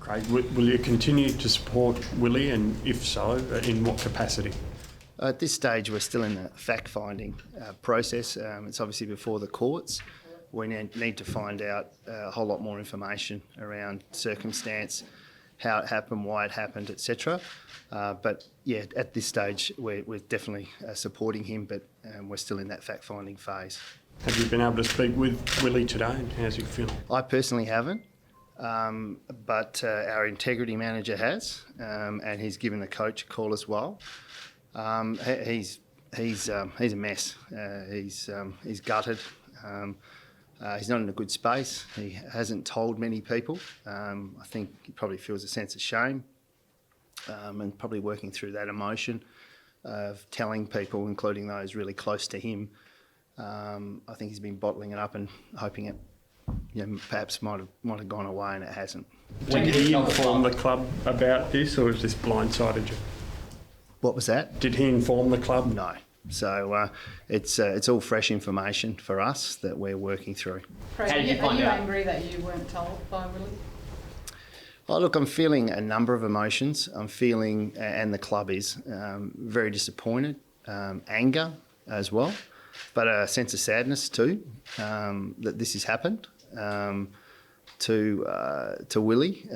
Craig, will you continue to support Willie, and if so, in what capacity? At this stage, we're still in the fact-finding process. It's obviously before the courts. We need to find out a whole lot more information around circumstance, how it happened, why it happened, etc. But yeah, at this stage, we're definitely supporting him, but we're still in that fact-finding phase. Have you been able to speak with Willie today, and how's he feeling? I personally haven't, but our integrity manager has, and he's given the coach a call as well. He's a mess. He's gutted. He's not in a good space. He hasn't told many people. I think he probably feels a sense of shame, and probably working through that emotion of telling people, including those really close to him. I think he's been bottling it up and hoping it, perhaps might have gone away, and it hasn't. Did he inform the club about this, or has this blindsided you? What was that? Did he inform the club? No. So it's all fresh information for us that we're working through. Craig, are you angry that you weren't told by Willie? Oh, look, I'm feeling a number of emotions. I'm feeling, and the club is, very disappointed, anger as well, but a sense of sadness too, that this has happened. To Willie,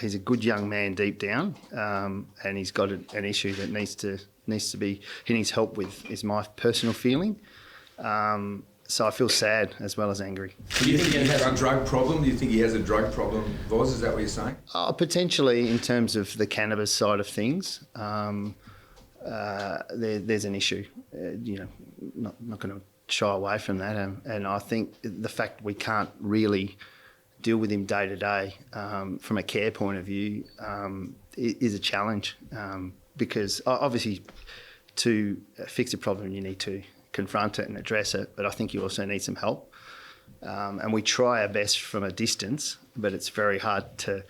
he's a good young man deep down, and he's got an issue that needs to be, he needs help with, is my personal feeling. So I feel sad as well as angry. Do you think he has a drug problem? Do you think he has a drug problem, Voz? Is that what you're saying? Potentially, in terms of the cannabis side of things, there's an issue. Not going to shy away from that, and I think the fact we can't really deal with him day to day from a care point of view is a challenge, because obviously to fix a problem you need to confront it and address it, but I think you also need some help, and we try our best from a distance, but it's very hard to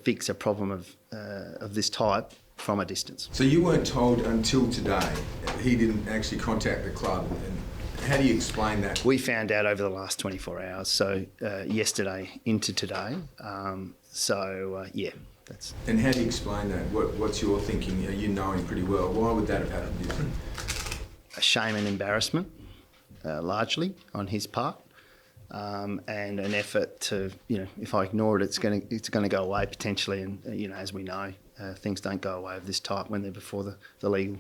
fix a problem of this type from a distance. So you weren't told until today. He didn't actually contact the club, and how do you explain that? We found out over the last 24 hours, so yesterday into today. Yeah, that's... And how do you explain that? What's your thinking? You know him pretty well. Why would that have happened? A shame and embarrassment, largely, on his part, and an effort to, if I ignore it, it's going to go away potentially, and, as we know, things don't go away of this type when they're before the legal...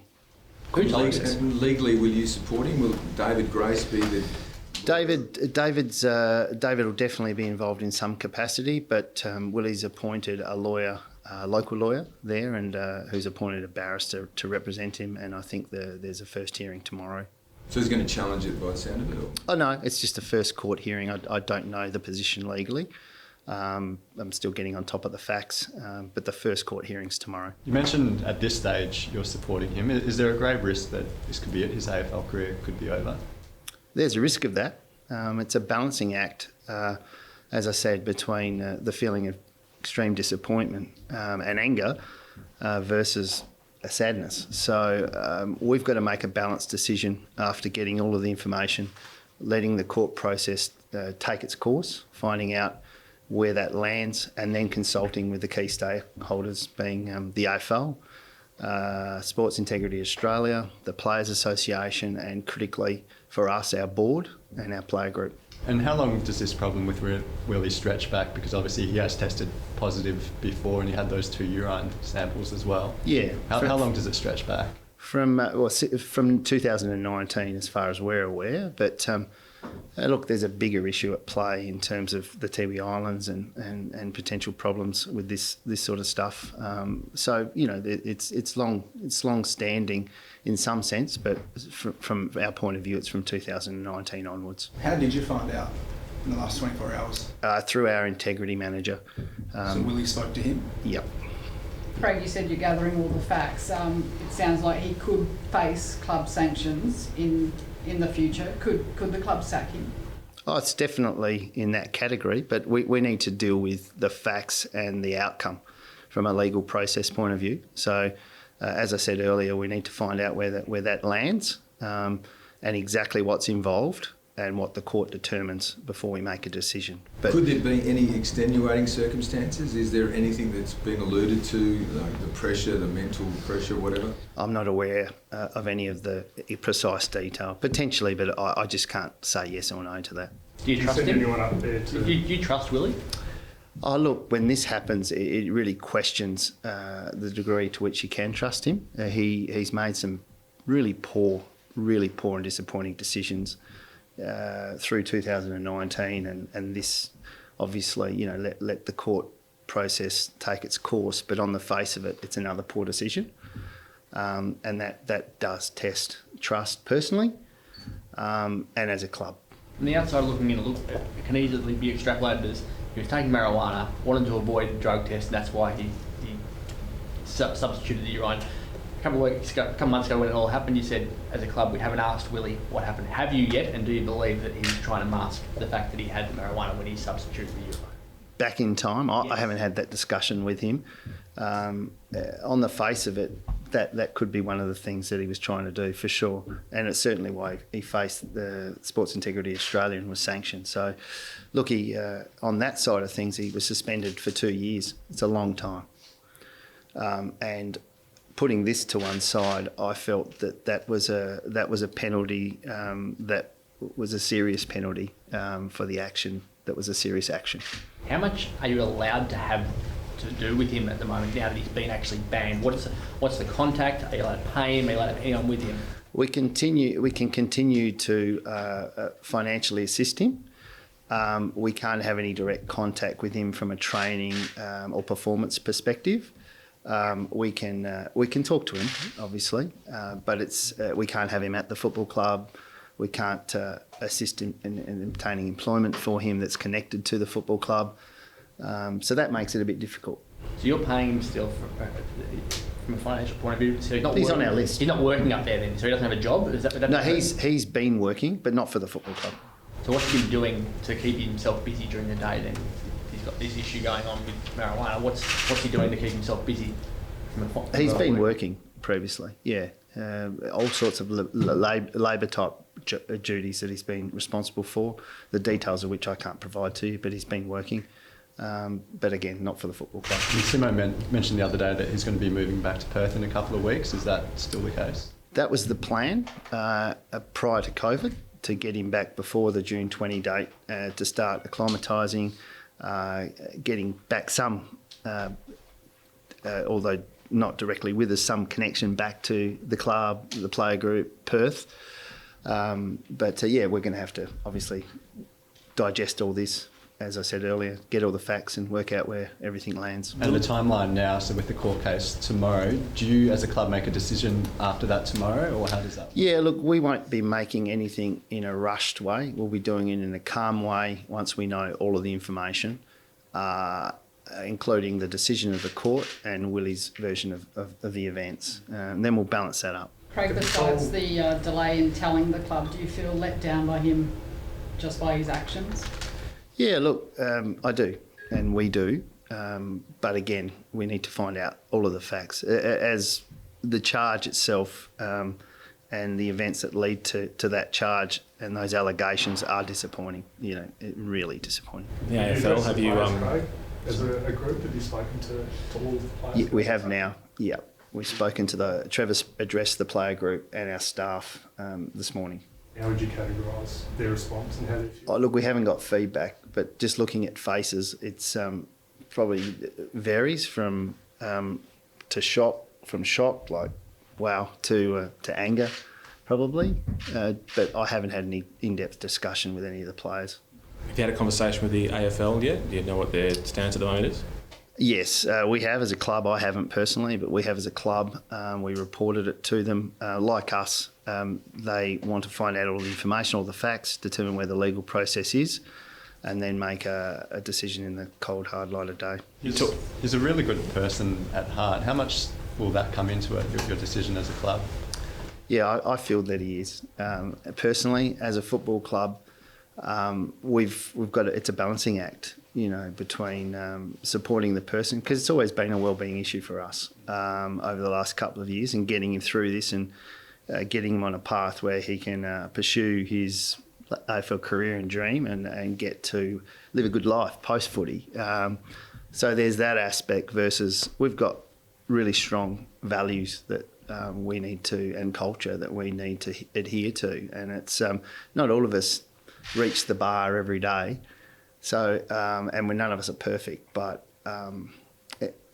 Legally, will you support him? Will David Grace be the... David will definitely be involved in some capacity, but Willie's appointed a lawyer, a local lawyer there, and who's appointed a barrister to represent him, and I think there's a first hearing tomorrow. So he's going to challenge it by the sound of it? Or? Oh no, it's just a first court hearing. I don't know the position legally. I'm still getting on top of the facts, but the first court hearing's tomorrow. You mentioned at this stage you're supporting him. Is there a grave risk that this could be it, his AFL career could be over? There's a risk of that. It's a balancing act, as I said, between the feeling of extreme disappointment and anger versus a sadness. So we've got to make a balanced decision after getting all of the information, letting the court process take its course, finding out where that lands, and then consulting with the key stakeholders, being the AFL, Sports Integrity Australia, the Players Association, and critically for us, our board and our player group. And how long does this problem with Willie stretch back? Because obviously he has tested positive before, and he had those 2 urine samples as well. Yeah. How long does it stretch back? From 2019, as far as we're aware, but look, there's a bigger issue at play in terms of the Tiwi Islands and potential problems with this sort of stuff. So it's long standing in some sense, but from our point of view, it's from 2019 onwards. How did you find out in the last 24 hours? Through our integrity manager. So Willie spoke to him? Yep. Craig, you said you're gathering all the facts. It sounds like he could face club sanctions in the future. Could the club sack him? Oh, it's definitely in that category, but we need to deal with the facts and the outcome from a legal process point of view. So, as I said earlier, we need to find out where that lands and exactly what's involved, and what the court determines before we make a decision. But could there be any extenuating circumstances? Is there anything that's been alluded to, like the pressure, the mental pressure, whatever? I'm not aware of any of the precise detail. Potentially, but I just can't say yes or no to that. Do you trust him? Anyone up there to... Do you trust Willie? Oh, look, when this happens, it really questions the degree to which you can trust him. He's made some really poor and disappointing decisions through 2019, and this obviously, you know, let the court process take its course. But on the face of it, it's another poor decision, and that does test trust personally and as a club. From the outside looking in, it can easily be extrapolated as he was taking marijuana, wanted to avoid a drug test, and that's why he substituted the urine. A couple of months ago when it all happened, you said, as a club, we haven't asked Willie what happened. Have you yet? And do you believe that he was trying to mask the fact that he had the marijuana when he substituted the urine? Back in time, Yes. I haven't had that discussion with him. On the face of it, that could be one of the things that he was trying to do, for sure. And it's certainly why he faced the Sports Integrity Australia and was sanctioned. So, look, on that side of things, he was suspended for 2 years. It's a long time. And putting this to one side, I felt that was a penalty that was a serious penalty for the action. That was a serious action. How much are you allowed to have to do with him at the moment now that he's been actually banned? What's the contact? Are you allowed to pay him? Are you allowed to have anyone with him? We can continue to financially assist him. We can't have any direct contact with him from a training or performance perspective. We can talk to him, obviously, but we can't have him at the football club. We can't assist in obtaining employment for him that's connected to the football club. So that makes it a bit difficult. So you're paying him still from a financial point of view. So He's on our list. He's not working up there then, so he doesn't have a job. Is that No, he's been working, but not for the football club. So what's he doing to keep himself busy during the day then? He's got this issue going on with marijuana. What's he doing to keep himself busy? He's been working previously, yeah. All sorts of labour type duties that he's been responsible for, the details of which I can't provide to you, but he's been working. But again, not for the football club. Simo mentioned the other day that he's going to be moving back to Perth in a couple of weeks. Is that still the case? That was the plan prior to COVID, to get him back before the June 20 date, to start acclimatising, getting back some, although not directly with us, some connection back to the club, the player group, Perth. But we're going to have to obviously digest all this, as I said earlier, get all the facts and work out where everything lands. And the timeline now, so with the court case tomorrow, do you as a club make a decision after that tomorrow, or how does that work? Yeah, look, we won't be making anything in a rushed way. We'll be doing it in a calm way once we know all of the information, including the decision of the court and Willie's version of the events. And then we'll balance that up. Craig, besides the delay in telling the club, do you feel let down by him just by his actions? Yeah, look, I do, and we do. But again, we need to find out all of the facts. As the charge itself and the events that lead to that charge and those allegations are disappointing, really disappointing. The AFL, have you... As a group, have you spoken to all of the players? Yeah, we have now, yeah. We've spoken to Trevor's addressed the player group and our staff this morning. How would you categorise their response and how they feel? Oh, look, we haven't got feedback, but just looking at faces, it's probably varies from shock, like wow, to anger, probably. But I haven't had any in-depth discussion with any of the players. Have you had a conversation with the AFL yet? Do you know what their stance at the moment is? Yes, we have as a club. I haven't personally, but we have as a club. We reported it to them. Like us, they want to find out all the information, all the facts, determine where the legal process is, and then make a decision in the cold, hard light of day. He's a really good person at heart. How much will that come into it, your decision as a club? Yeah, I feel that he is. Personally, as a football club, we've got it's a balancing act, between supporting the person, because it's always been a wellbeing issue for us over the last couple of years, and getting him through this and getting him on a path where he can pursue his AFL career and dream and get to live a good life post-footy. So there's that aspect versus we've got really strong values that we need to, and culture that we need to adhere to. And it's not all of us reach the bar every day. So, and none of us are perfect, but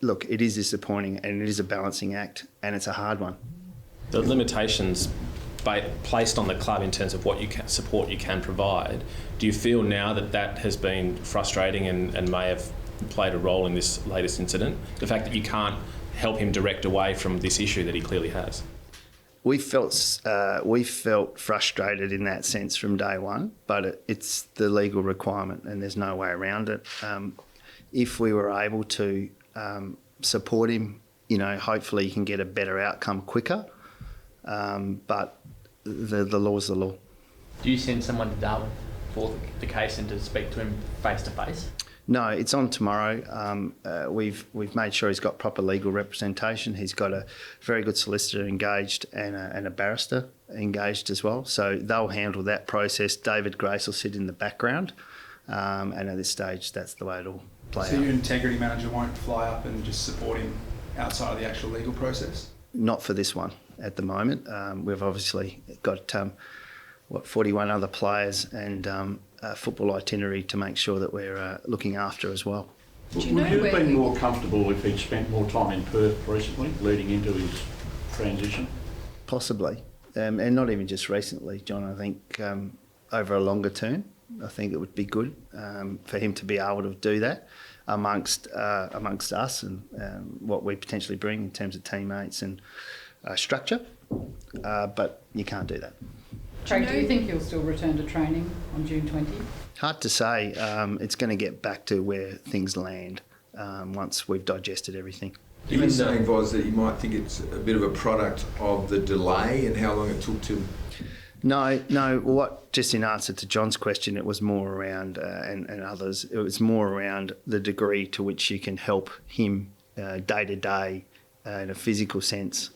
look, it is disappointing and it is a balancing act and it's a hard one. The limitations placed on the club in terms of what support you can provide, do you feel now that has been frustrating and may have played a role in this latest incident? The fact that you can't help him direct away from this issue that he clearly has? We felt frustrated in that sense from day one, but it's the legal requirement and there's no way around it. If we were able to support him, hopefully he can get a better outcome quicker. But the law's the law. Do you send someone to Darwin for the case and to speak to him face to face? No, it's on tomorrow. We've made sure he's got proper legal representation. He's got a very good solicitor engaged and a barrister engaged as well. So they'll handle that process. David Grace will sit in the background, and at this stage, that's the way it'll play out. So your integrity manager won't fly up and just support him outside of the actual legal process? Not for this one at the moment. We've obviously got 41 other players and a football itinerary to make sure that we're looking after as well. Would you have been more comfortable if he'd spent more time in Perth recently, leading into his transition? Possibly, and not even just recently, John. I think over a longer term, I think it would be good for him to be able to do that amongst us and what we potentially bring in terms of teammates and structure. But you can't do that. Craig, do you think he'll still return to training on June 20? Hard to say. It's going to get back to where things land once we've digested everything. Are you saying, Voz, that you might think it's a bit of a product of the delay and how long it took to... No. Just in answer to John's question, it was more around, and others, it was more around the degree to which you can help him day to day in a physical sense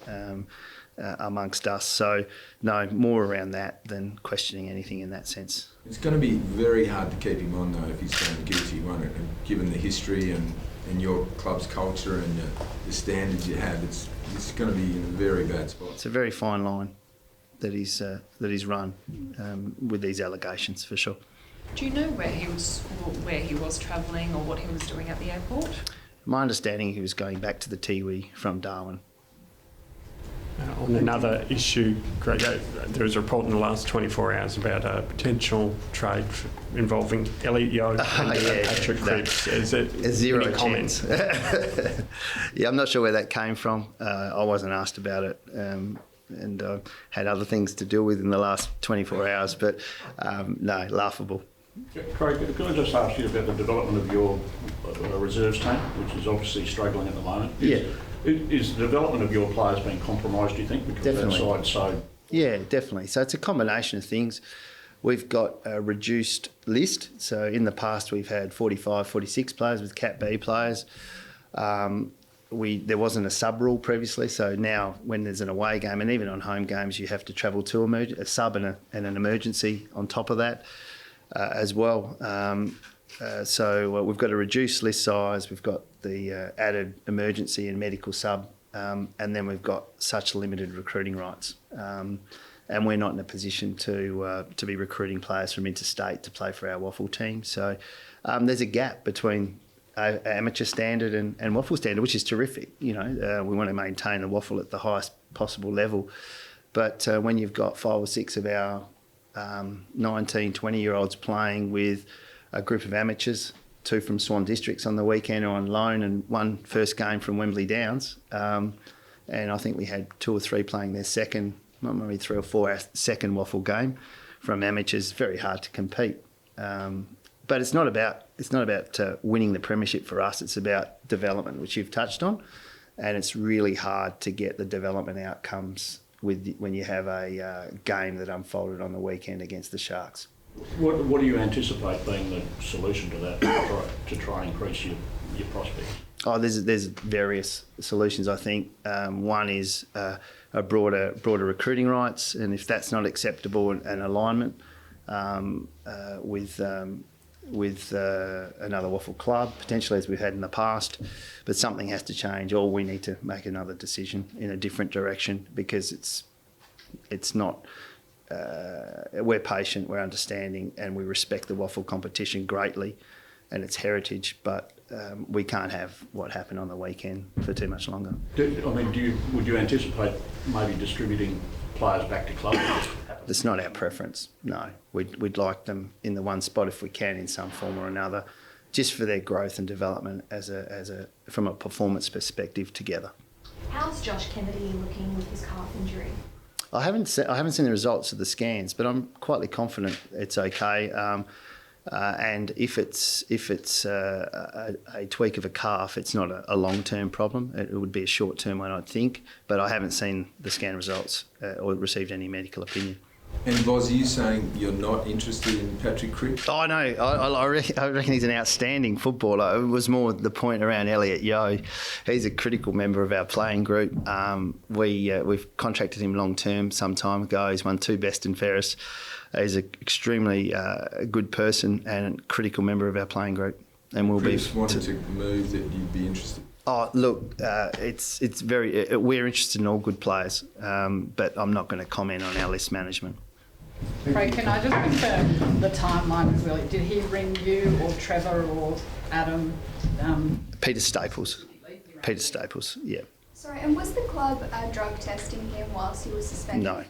amongst us. So, no, more around that than questioning anything in that sense. It's going to be very hard to keep him on, though, if he's found guilty, won't it? And given the history and your club's culture and the standards you have, it's going to be in a very bad spot. It's a very fine line that he's run with these allegations, for sure. Do you know where he was travelling or what he was doing at the airport? My understanding, he was going back to the Tiwi from Darwin. On another issue, Greg, there was a report in the last 24 hours about a potential trade involving Elliot Yeo and Patrick Cripps. Is it zero any comments? Yeah, I'm not sure where that came from. I wasn't asked about it. And had other things to deal with in the last 24 hours, but no, laughable. Craig, could I just ask you about the development of your reserves team, which is obviously struggling at the moment? Is the development of your players being compromised, do you think, because Definitely. that side's so... Yeah, definitely. So it's a combination of things. We've got a reduced list. So in the past, we've had 45, 46 players with Cat B players. There wasn't a sub rule previously, so now when there's an away game and even on home games, you have to travel to a sub and an emergency on top of that as well. So we've got a reduced list size, we've got the added emergency and medical sub, and then we've got such limited recruiting rights. And we're not in a position to be recruiting players from interstate to play for our waffle team. So there's a gap between amateur standard and waffle standard, which is terrific. We want to maintain the waffle at the highest possible level. But when you've got 5 or 6 of our 19, 20-year-olds playing with a group of amateurs, 2 from Swan Districts on the weekend or on loan and 1 first game from Wembley Downs, and I think we had 2 or 3 playing their second, maybe 3 or 4 our second waffle game from amateurs. Very hard to compete. But it's not about winning the premiership for us. It's about development, which you've touched on, and it's really hard to get the development outcomes when you have a game that unfolded on the weekend against the Sharks. What do you anticipate being the solution to that to try and increase your prospects? Oh, there's various solutions, I think. One is a broader recruiting rights, and if that's not acceptable, an alignment with another WAFL club, potentially as we've had in the past. But something has to change, or we need to make another decision in a different direction, because it's not. We're patient, we're understanding, and we respect the WAFL competition greatly and its heritage, but we can't have what happened on the weekend for too much longer. Would you anticipate maybe distributing players back to clubs? It's not our preference, no. We'd like them in the one spot if we can, in some form or another, just for their growth and development from a performance perspective together. How's Josh Kennedy looking with his calf injury? I haven't seen the results of the scans, but I'm quietly confident it's okay. And if it's a tweak of a calf, it's not a long-term problem. It would be a short-term one, I think. But I haven't seen the scan results or received any medical opinion. And Voz, are you saying you're not interested in Patrick Crick? Oh, no, I reckon he's an outstanding footballer. It was more the point around Elliot Yeo. He's a critical member of our playing group. We've contracted him long-term some time ago. He's won 2 Best and Fairest. He's an extremely good person and a critical member of our playing group. And will Chris wanted to move that you'd be interested. Oh, look, it's very. We're interested in all good players, but I'm not going to comment on our list management. Craig, can I just confirm the timeline with Willie? Did he ring you or Trevor or Adam? Peter Staples. Peter Staples, yeah. Sorry, and was the club drug testing him whilst he was suspended? No.